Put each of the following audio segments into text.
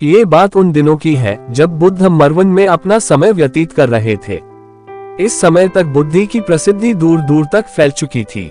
ये बात उन दिनों की है जब बुद्ध मरवन में अपना समय व्यतीत कर रहे थे। इस समय तक बुद्धि की प्रसिद्धि दूर दूर तक फैल चुकी थी।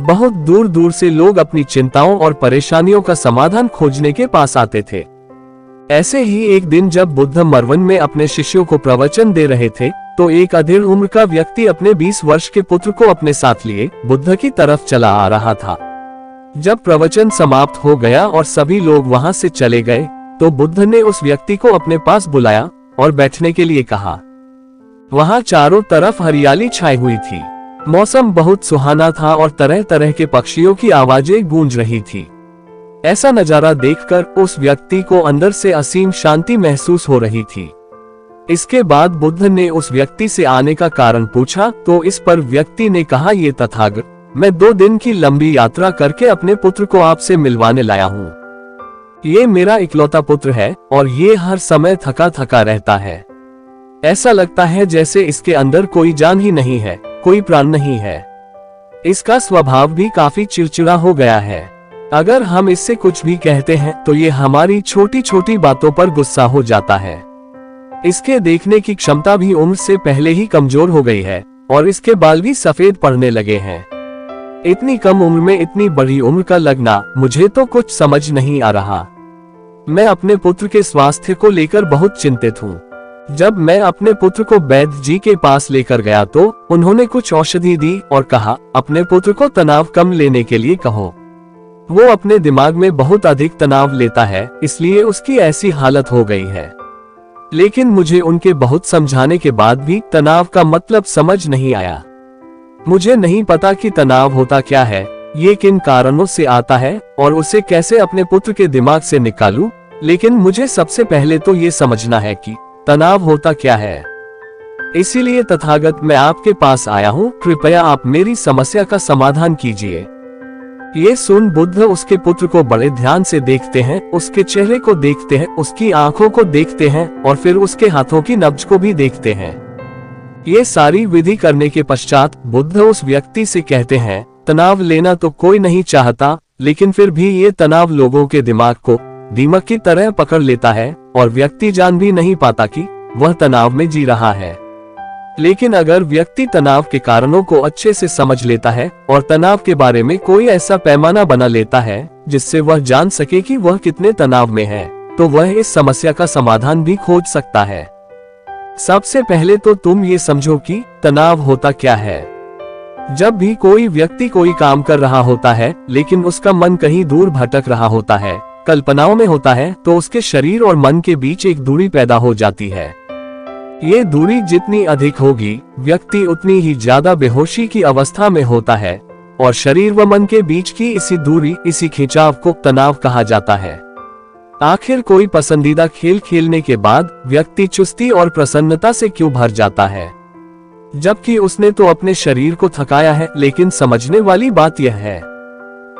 बहुत दूर दूर से लोग अपनी चिंताओं और परेशानियों का समाधान खोजने के पास आते थे। ऐसे ही एक दिन जब बुद्ध मरवन में अपने शिष्यों को प्रवचन दे रहे थे, तो एक अधेड़ उम्र का व्यक्ति अपने 20 वर्ष के पुत्र को अपने साथ लिए बुद्ध की तरफ चला आ रहा था। जब प्रवचन समाप्त हो गया और सभी लोग वहां से चले गए, तो बुद्ध ने उस व्यक्ति को अपने पास बुलाया और बैठने के लिए कहा। वहां चारों तरफ हरियाली छाई हुई थी। मौसम बहुत सुहाना था और तरह तरह के पक्षियों की आवाजें गूंज रही थी। ऐसा नजारा देखकर उस व्यक्ति को अंदर से असीम शांति महसूस हो रही थी। इसके बाद बुद्ध ने उस व्यक्ति से आने का कारण पूछा, तो इस पर व्यक्ति ने कहा, ये तथागत, मैं 2 दिन की लंबी यात्रा करके अपने पुत्र को आपसे मिलवाने लाया हूँ। ये मेरा इकलौता पुत्र है और ये हर समय थका थका रहता है। ऐसा लगता है जैसे इसके अंदर कोई जान ही नहीं है, कोई प्राण नहीं है। इसका स्वभाव भी काफी चिड़चिड़ा हो गया है। अगर हम इससे कुछ भी कहते हैं तो ये हमारी छोटी छोटी बातों पर गुस्सा हो जाता है। इसके देखने की क्षमता भी उम्र से पहले ही कमजोर हो गई है और इसके बाल भी सफेद पड़ने लगे हैं। इतनी कम उम्र में इतनी बड़ी उम्र का लगना, मुझे तो कुछ समझ नहीं आ रहा। मैं अपने पुत्र के स्वास्थ्य को लेकर बहुत चिंतित हूँ। जब मैं अपने पुत्र को वैद्य जी के पास लेकर गया तो उन्होंने कुछ औषधि दी और कहा, अपने पुत्र को तनाव कम लेने के लिए कहो। वो अपने दिमाग में बहुत अधिक तनाव लेता है, इसलिए उसकी ऐसी हालत हो गई है। लेकिन मुझे उनके बहुत समझाने के बाद भी तनाव का मतलब समझ नहीं आया। मुझे नहीं पता कि तनाव होता क्या है, ये किन कारणों से आता है और उसे कैसे अपने पुत्र के दिमाग से निकालूं। लेकिन मुझे सबसे पहले तो ये समझना है कि तनाव होता क्या है। इसीलिए तथागत, मैं आपके पास आया हूँ, कृपया आप मेरी समस्या का समाधान कीजिए। ये सुन बुद्ध उसके पुत्र को बड़े ध्यान से देखते हैं, उसके चेहरे को देखते हैं, उसकी आंखों को देखते हैं और फिर उसके हाथों की नब्ज को भी देखते हैं। ये सारी विधि करने के पश्चात बुद्ध उस व्यक्ति से कहते हैं, तनाव लेना तो कोई नहीं चाहता, लेकिन फिर भी ये तनाव लोगों के दिमाग को दीमक की तरह पकड़ लेता है और व्यक्ति जान भी नहीं पाता कि वह तनाव में जी रहा है। लेकिन अगर व्यक्ति तनाव के कारणों को अच्छे से समझ लेता है और तनाव के बारे में कोई ऐसा पैमाना बना लेता है जिससे वह जान सके कि वह कितने तनाव में है, तो वह इस समस्या का समाधान भी खोज सकता है। सबसे पहले तो तुम ये समझो कि तनाव होता क्या है। जब भी कोई व्यक्ति कोई काम कर रहा होता है लेकिन उसका मन कहीं दूर भटक रहा होता है, कल्पनाओं में होता है, तो उसके शरीर और मन के बीच एक दूरी पैदा हो जाती है। ये दूरी जितनी अधिक होगी, व्यक्ति उतनी ही ज्यादा बेहोशी की अवस्था में होता है और शरीर व मन के बीच की इसी दूरी, इसी खिंचाव को तनाव कहा जाता है। आखिर कोई पसंदीदा खेल खेलने के बाद व्यक्ति चुस्ती और प्रसन्नता से क्यों भर जाता है, जबकि उसने तो अपने शरीर को थकाया है। लेकिन समझने वाली बात यह है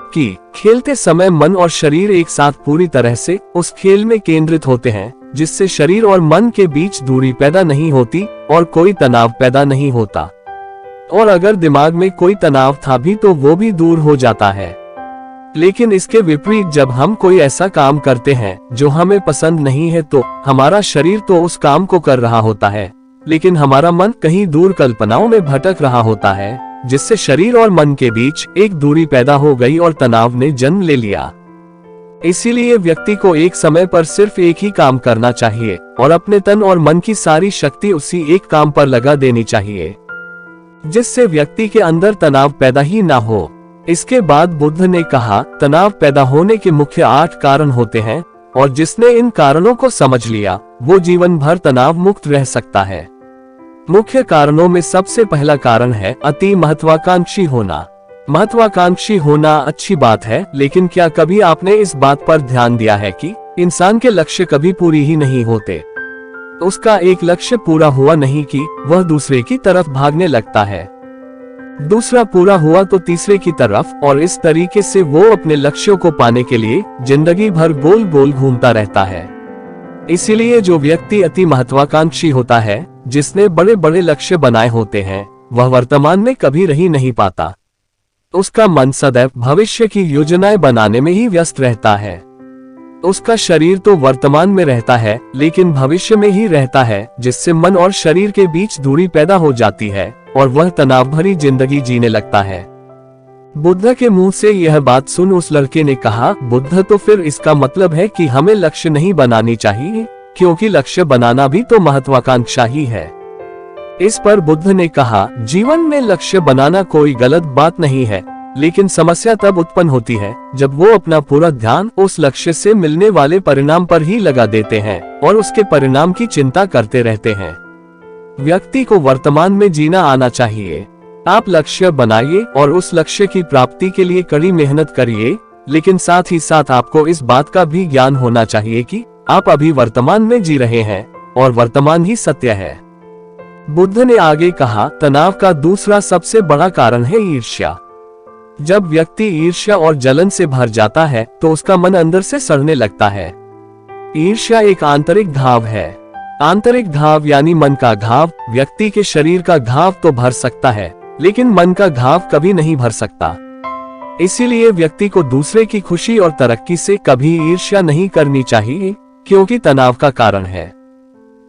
कि खेलते समय मन और शरीर एक साथ पूरी तरह से उस खेल में केंद्रित होते हैं, जिससे शरीर और मन के बीच दूरी पैदा नहीं होती और कोई तनाव पैदा नहीं होता। और अगर दिमाग में कोई तनाव था भी तो वो भी दूर हो जाता है। लेकिन इसके विपरीत जब हम कोई ऐसा काम करते हैं जो हमें पसंद नहीं है, तो हमारा शरीर तो उस काम को कर रहा होता है, लेकिन हमारा मन कहीं दूर कल्पनाओं में भटक रहा होता है, जिससे शरीर और मन के बीच एक दूरी पैदा हो गई और तनाव ने जन्म ले लिया। इसीलिए व्यक्ति को एक समय पर सिर्फ एक ही काम करना चाहिए और अपने तन और मन की सारी शक्ति उसी एक काम पर लगा देनी चाहिए, जिससे व्यक्ति के अंदर तनाव पैदा ही ना हो। इसके बाद बुद्ध ने कहा, तनाव पैदा होने के मुख्य 8 कारण होते हैं और जिसने इन कारणों को समझ लिया वो जीवन भर तनाव मुक्त रह सकता है। मुख्य कारणों में सबसे पहला कारण है अति महत्वाकांक्षी होना। महत्वाकांक्षी होना अच्छी बात है, लेकिन क्या कभी आपने इस बात पर ध्यान दिया है कि इंसान के लक्ष्य कभी पूरी ही नहीं होते। उसका एक लक्ष्य पूरा हुआ नहीं कि वह दूसरे की तरफ भागने लगता है, दूसरा पूरा हुआ तो तीसरे की तरफ, और इस तरीके से वो अपने लक्ष्यों को पाने के लिए जिंदगी भर गोल गोल घूमता रहता है। इसीलिए जो व्यक्ति अति महत्वाकांक्षी होता है, जिसने बड़े बड़े लक्ष्य बनाए होते हैं, वह वर्तमान में कभी रह नहीं पाता। उसका मन सदैव भविष्य की योजनाएं बनाने में ही व्यस्त रहता है। उसका शरीर तो वर्तमान में रहता है लेकिन भविष्य में ही रहता है, जिससे मन और शरीर के बीच दूरी पैदा हो जाती है और वह तनाव भरी जिंदगी जीने लगता है। बुद्ध के मुंह से यह बात सुन उस लड़के ने कहा, बुद्ध, तो फिर इसका मतलब है कि हमें लक्ष्य नहीं बनानी चाहिए, क्योंकि लक्ष्य बनाना भी तो महत्वाकांक्षा ही है। इस पर बुद्ध ने कहा, जीवन में लक्ष्य बनाना कोई गलत बात नहीं है, लेकिन समस्या तब उत्पन्न होती है जब वो अपना पूरा ध्यान उस लक्ष्य से मिलने वाले परिणाम पर ही लगा देते हैं और उसके परिणाम की चिंता करते रहते हैं। व्यक्ति को वर्तमान में जीना आना चाहिए। आप लक्ष्य बनाइए और उस लक्ष्य की प्राप्ति के लिए कड़ी मेहनत करिए, लेकिन साथ ही साथ आपको इस बात का भी ज्ञान होना चाहिए कि आप अभी वर्तमान में जी रहे हैं और वर्तमान ही सत्य है। बुद्ध ने आगे कहा, तनाव का दूसरा सबसे बड़ा कारण है ईर्ष्या। जब व्यक्ति ईर्ष्या और जलन से भर जाता है तो उसका मन अंदर से सड़ने लगता है। ईर्ष्या एक आंतरिक घाव है। आंतरिक घाव यानी मन का घाव। व्यक्ति के शरीर का घाव तो भर सकता है, लेकिन मन का घाव कभी नहीं भर सकता। इसीलिए व्यक्ति को दूसरे की खुशी और तरक्की से कभी ईर्ष्या नहीं करनी चाहिए, क्योंकि तनाव का कारण है।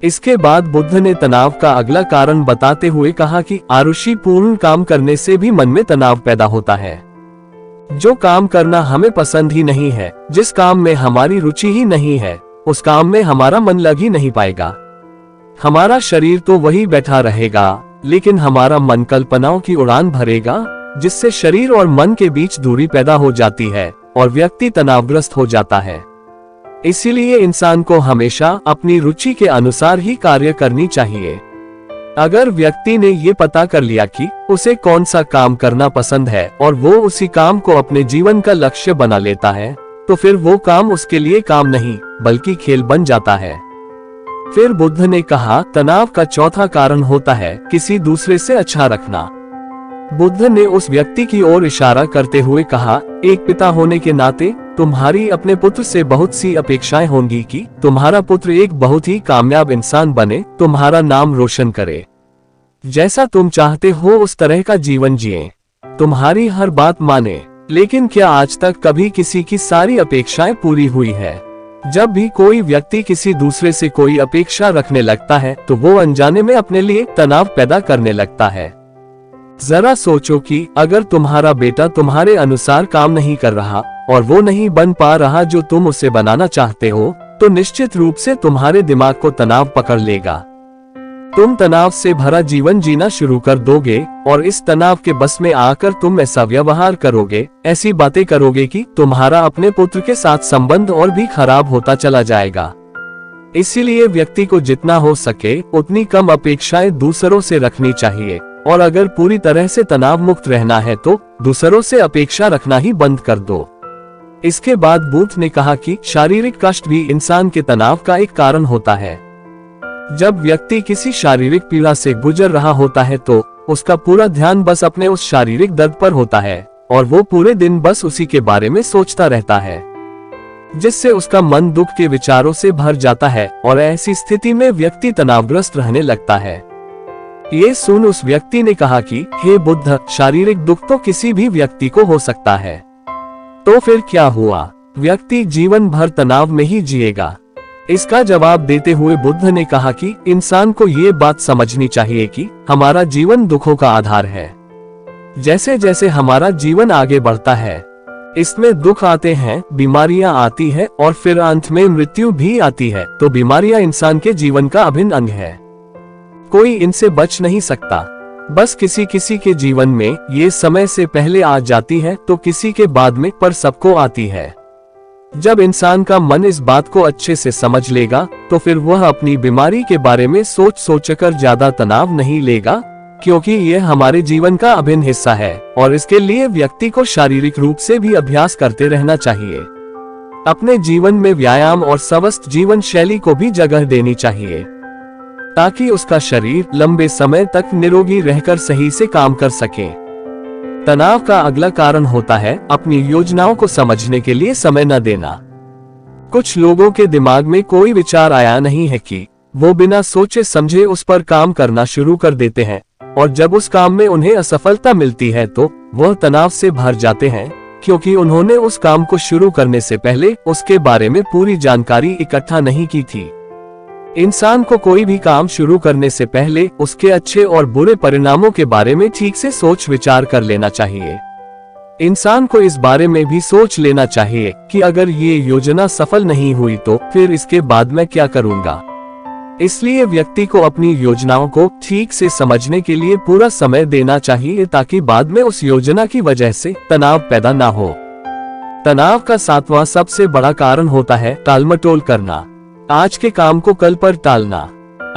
इसके बाद बुद्ध ने तनाव का अगला कारण बताते हुए कहा कि आरुषिपूर्ण काम करने से भी मन में तनाव पैदा होता है। जो काम करना हमें पसंद ही नहीं है, जिस काम में हमारी रुचि ही नहीं है, उस काम में हमारा मन लग ही नहीं पाएगा। हमारा शरीर तो वही बैठा रहेगा, लेकिन हमारा मन कल्पनाओं की उड़ान भरेगा, जिससे शरीर और मन के बीच दूरी पैदा हो जाती है और व्यक्ति तनावग्रस्त हो जाता है। इसीलिए इंसान को हमेशा अपनी रुचि के अनुसार ही कार्य करनी चाहिए। अगर व्यक्ति ने ये पता कर लिया कि उसे कौन सा काम करना पसंद है और वो उसी काम को अपने जीवन का लक्ष्य बना लेता है, तो फिर वो काम उसके लिए काम नहीं बल्कि खेल बन जाता है। फिर बुद्ध ने कहा, तनाव का चौथा कारण होता है किसी दूसरे से अच्छा रखना। बुद्ध ने उस व्यक्ति की ओर इशारा करते हुए कहा, एक पिता होने के नाते तुम्हारी अपने पुत्र से बहुत सी अपेक्षाएं होंगी कि तुम्हारा पुत्र एक बहुत ही कामयाब इंसान बने, तुम्हारा नाम रोशन करे, जैसा तुम चाहते हो उस तरह का जीवन जिए, तुम्हारी हर बात माने। लेकिन क्या आज तक कभी किसी की सारी अपेक्षाएं पूरी हुई है? जब भी कोई व्यक्ति किसी दूसरे से कोई अपेक्षा रखने लगता है तो वो अनजाने में अपने लिए तनाव पैदा करने लगता है। जरा सोचो कि अगर तुम्हारा बेटा तुम्हारे अनुसार काम नहीं कर रहा और वो नहीं बन पा रहा जो तुम उसे बनाना चाहते हो, तो निश्चित रूप से तुम्हारे दिमाग को तनाव पकड़ लेगा। तुम तनाव से भरा जीवन जीना शुरू कर दोगे और इस तनाव के बस में आकर तुम ऐसा व्यवहार करोगे, ऐसी बातें करोगे कि तुम्हारा अपने पुत्र के साथ संबंध और भी खराब होता चला जाएगा। इसीलिए व्यक्ति को जितना हो सके उतनी कम अपेक्षाएं दूसरों से रखनी चाहिए, और अगर पूरी तरह से तनाव मुक्त रहना है तो दूसरों से अपेक्षा रखना ही बंद कर दो। इसके बाद बुद्ध ने कहा कि शारीरिक कष्ट भी इंसान के तनाव का एक कारण होता है। जब व्यक्ति किसी शारीरिक पीड़ा से गुजर रहा होता है तो उसका पूरा ध्यान बस अपने उस शारीरिक दर्द पर होता है और वो पूरे दिन बस उसी के बारे में सोचता रहता है, जिससे उसका मन दुख के विचारों से भर जाता है और ऐसी स्थिति में व्यक्ति तनावग्रस्त रहने लगता है। ये सुन उस व्यक्ति ने कहा कि हे बुद्ध, शारीरिक दुख तो किसी भी व्यक्ति को हो सकता है, तो फिर क्या हुआ? व्यक्ति जीवन भर तनाव में ही जिएगा। इसका जवाब देते हुए बुद्ध ने कहा कि इंसान को ये बात समझनी चाहिए कि हमारा जीवन दुखों का आधार है। जैसे जैसे हमारा जीवन आगे बढ़ता है, इसमें दुख आते हैं, बीमारियां आती है और फिर अंत में मृत्यु भी आती है। तो बीमारियां इंसान के जीवन का अभिन्न अंग है, कोई इनसे बच नहीं सकता। बस किसी किसी के जीवन में ये समय से पहले आ जाती है तो किसी के बाद में, पर सबको आती है। जब इंसान का मन इस बात को अच्छे से समझ लेगा तो फिर वह अपनी बीमारी के बारे में सोच सोचकर ज्यादा तनाव नहीं लेगा, क्योंकि यह हमारे जीवन का अभिन्न हिस्सा है और इसके लिए व्यक्ति को शारीरिक रूप से भी अभ्यास करते रहना चाहिए। अपने जीवन में व्यायाम और स्वस्थ जीवन शैली को भी जगह देनी चाहिए, ताकि उसका शरीर लंबे समय तक निरोगी रहकर सही से काम कर सके। तनाव का अगला कारण होता है अपनी योजनाओं को समझने के लिए समय न देना। कुछ लोगों के दिमाग में कोई विचार आया नहीं है कि वो बिना सोचे समझे उस पर काम करना शुरू कर देते हैं, और जब उस काम में उन्हें असफलता मिलती है तो वह तनाव से भर जाते हैं, क्योंकि उन्होंने उस काम को शुरू करने से पहले उसके बारे में पूरी जानकारी इकट्ठा नहीं की थी। इंसान को कोई भी काम शुरू करने से पहले उसके अच्छे और बुरे परिणामों के बारे में ठीक से सोच विचार कर लेना चाहिए। इंसान को इस बारे में भी सोच लेना चाहिए कि अगर ये योजना सफल नहीं हुई तो फिर इसके बाद मैं क्या करूंगा। इसलिए व्यक्ति को अपनी योजनाओं को ठीक से समझने के लिए पूरा समय देना चाहिए ताकि बाद में उस योजना की वजह से तनाव पैदा ना हो। तनाव का 7वां सबसे बड़ा कारण होता है टालमटोल करना। आज के काम को कल पर टालना।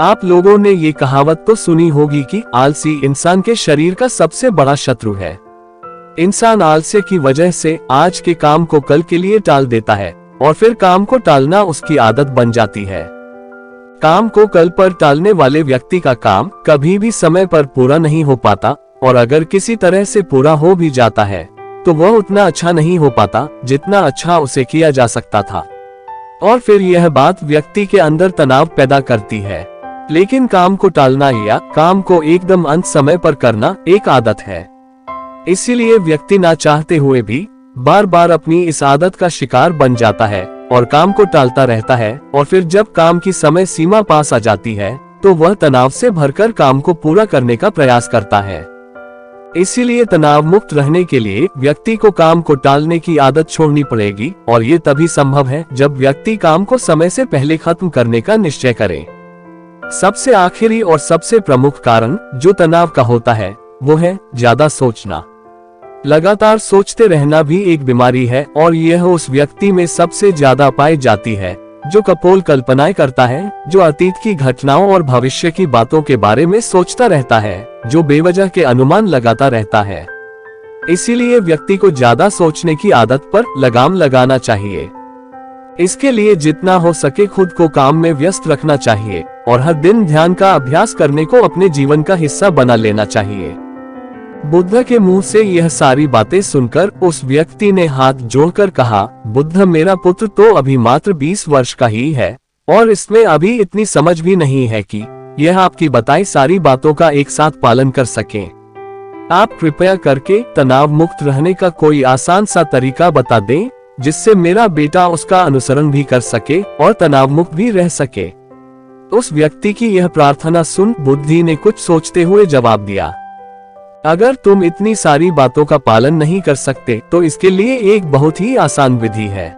आप लोगों ने ये कहावत तो सुनी होगी कि आलसी इंसान के शरीर का सबसे बड़ा शत्रु है। इंसान आलस्य की वजह से आज के काम को कल के लिए टाल देता है और फिर काम को टालना उसकी आदत बन जाती है। काम को कल पर टालने वाले व्यक्ति का काम कभी भी समय पर पूरा नहीं हो पाता और अगर किसी तरह से पूरा हो भी जाता है तो वह उतना अच्छा नहीं हो पाता जितना अच्छा उसे किया जा सकता था और फिर यह बात व्यक्ति के अंदर तनाव पैदा करती है। लेकिन काम को टालना या काम को एकदम अंत समय पर करना एक आदत है। इसीलिए व्यक्ति ना चाहते हुए भी बार बार अपनी इस आदत का शिकार बन जाता है और काम को टालता रहता है और फिर जब काम की समय सीमा पास आ जाती है तो वह तनाव से भरकर काम को पूरा करने का प्रयास करता है। इसीलिए तनाव मुक्त रहने के लिए व्यक्ति को काम को टालने की आदत छोड़नी पड़ेगी और ये तभी संभव है जब व्यक्ति काम को समय से पहले खत्म करने का निश्चय करे। सबसे आखिरी और सबसे प्रमुख कारण जो तनाव का होता है वो है ज्यादा सोचना। लगातार सोचते रहना भी एक बीमारी है और यह उस व्यक्ति में सबसे ज्यादा पाई जाती है जो कपोल कल्पनाएं करता है, जो अतीत की घटनाओं और भविष्य की बातों के बारे में सोचता रहता है, जो बेवजह के अनुमान लगाता रहता है। इसीलिए व्यक्ति को ज्यादा सोचने की आदत पर लगाम लगाना चाहिए। इसके लिए जितना हो सके खुद को काम में व्यस्त रखना चाहिए और हर दिन ध्यान का अभ्यास करने को अपने जीवन का हिस्सा बना लेना चाहिए। बुद्ध के मुंह से यह सारी बातें सुनकर उस व्यक्ति ने हाथ जोड़कर कहा, बुद्ध मेरा पुत्र तो अभी मात्र 20 वर्ष का ही है और इसमें अभी इतनी समझ भी नहीं है कि यह आपकी बताई सारी बातों का एक साथ पालन कर सके। आप कृपया करके तनाव मुक्त रहने का कोई आसान सा तरीका बता दें जिससे मेरा बेटा उसका अनुसरण भी कर सके और तनाव मुक्त भी रह सके। उस व्यक्ति की यह प्रार्थना सुन बुद्धि ने कुछ सोचते हुए जवाब दिया, अगर तुम इतनी सारी बातों का पालन नहीं कर सकते तो इसके लिए एक बहुत ही आसान विधि है।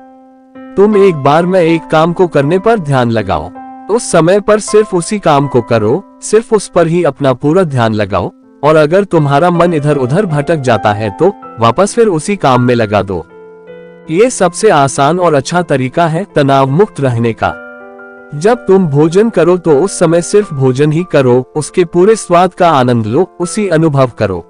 तुम एक बार में एक काम को करने पर ध्यान लगाओ, उस समय पर सिर्फ उसी काम को करो, सिर्फ उस पर ही अपना पूरा ध्यान लगाओ और अगर तुम्हारा मन इधर उधर भटक जाता है तो वापस फिर उसी काम में लगा दो। ये सबसे आसान और अच्छा तरीका है तनाव मुक्त रहने का। जब तुम भोजन करो तो उस समय सिर्फ भोजन ही करो, उसके पूरे स्वाद का आनंद लो, उसी अनुभव करो।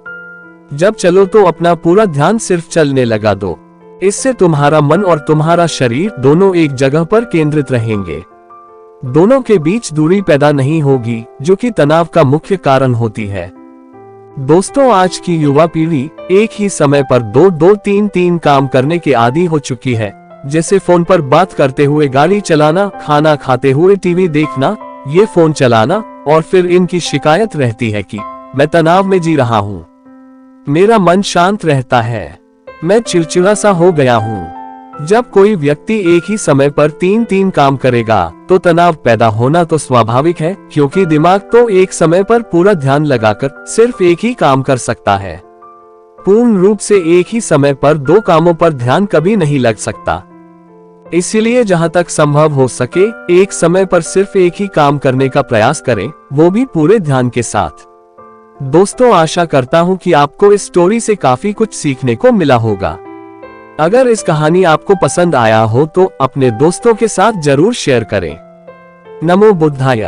जब चलो तो अपना पूरा ध्यान सिर्फ चलने लगा दो। इससे तुम्हारा मन और तुम्हारा शरीर दोनों एक जगह पर केंद्रित रहेंगे। दोनों के बीच दूरी पैदा नहीं होगी जो कि तनाव का मुख्य कारण होती है। दोस्तों, आज की युवा पीढ़ी एक ही समय पर 2-2-3-3 काम करने के आदी हो चुकी है, जैसे फोन पर बात करते हुए गाड़ी चलाना, खाना खाते हुए टीवी देखना, ये फोन चलाना और फिर इनकी शिकायत रहती है कि मैं तनाव में जी रहा हूँ, मेरा मन शांत रहता है, मैं चिड़चिड़ा सा हो गया हूँ। जब कोई व्यक्ति एक ही समय पर 3-3 काम करेगा तो तनाव पैदा होना तो स्वाभाविक है, क्योंकि दिमाग तो एक समय पर पूरा ध्यान लगाकर सिर्फ एक ही काम कर सकता है। पूर्ण रूप से एक ही समय पर 2 कामों पर ध्यान कभी नहीं लग सकता। इसीलिए जहां तक संभव हो सके एक समय पर सिर्फ एक ही काम करने का प्रयास करें, वो भी पूरे ध्यान के साथ। दोस्तों, आशा करता हूं कि आपको इस स्टोरी से काफी कुछ सीखने को मिला होगा। अगर इस कहानी आपको पसंद आया हो तो अपने दोस्तों के साथ जरूर शेयर करें। नमो बुद्धाय।